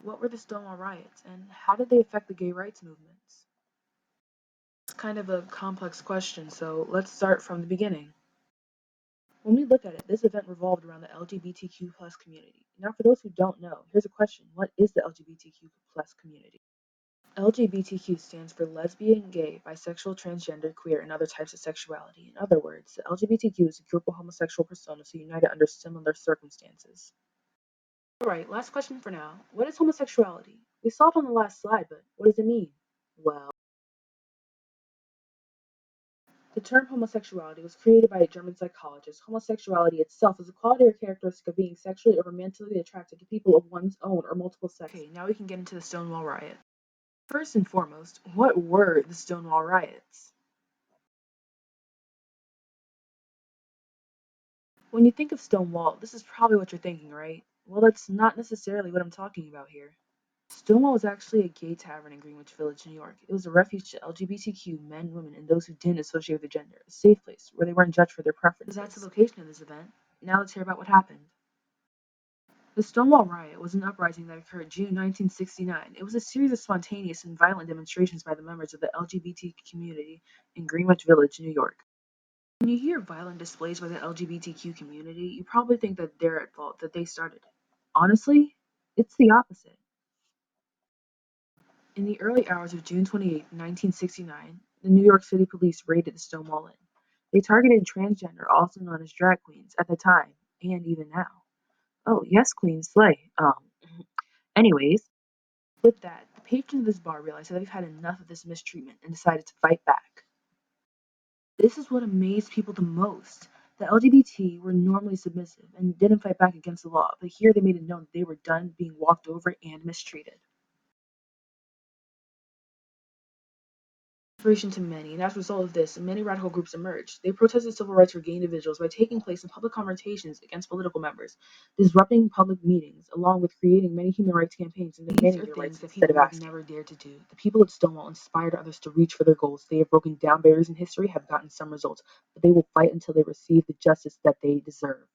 What were the Stonewall riots, and how did they affect the gay rights movements? It's kind of a complex question, so let's start from the beginning. When we look at it, this event revolved around the LGBTQ plus community. Now, for those who don't know, here's a question. What is the LGBTQ plus community? LGBTQ stands for lesbian, gay, bisexual, transgender, queer, and other types of sexuality. In other words, the LGBTQ is a group of homosexual personas who united under similar circumstances. Alright, last question for now. What is homosexuality? We saw it on the last slide, but what does it mean? Well, the term homosexuality was created by a German psychologist. Homosexuality itself is a quality or characteristic of being sexually or romantically attracted to people of one's own or multiple sexes. Okay, now we can get into the Stonewall riot. First and foremost, what were the Stonewall riots? When you think of Stonewall, this is probably what you're thinking, right? Well, that's not necessarily what I'm talking about here. Stonewall was actually a gay tavern in Greenwich Village, New York. It was a refuge to LGBTQ men, women, and those who didn't associate with their gender, a safe place where they weren't judged for their preferences. That's the location of this event. Now let's hear about what happened. The Stonewall Riot was an uprising that occurred June 1969. It was a series of spontaneous and violent demonstrations by the members of the LGBT community in Greenwich Village, New York. When you hear violent displays by the LGBTQ community, you probably think that they're at fault, that they started it. Honestly, it's the opposite. In the early hours of June 28, 1969, the New York City Police raided the Stonewall Inn. They targeted transgender, also known as drag queens, at the time, and even now. Oh, yes, Queen Slay. Anyways, with that, the patrons of this bar realized that they've had enough of this mistreatment and decided to fight back. This is what amazed people the most. The LGBT were normally submissive and didn't fight back against the law, but here they made it known that they were done being walked over and mistreated. Inspiration to many, and as a result of this, many radical groups emerged. They protested civil rights for gay individuals by taking place in public confrontations against political members, disrupting public meetings, along with creating many human rights campaigns and demanding their rights instead of asking. Never dared to do. The people of Stonewall inspired others to reach for their goals. They have broken down barriers in history, have gotten some results, but they will fight until they receive the justice that they deserve.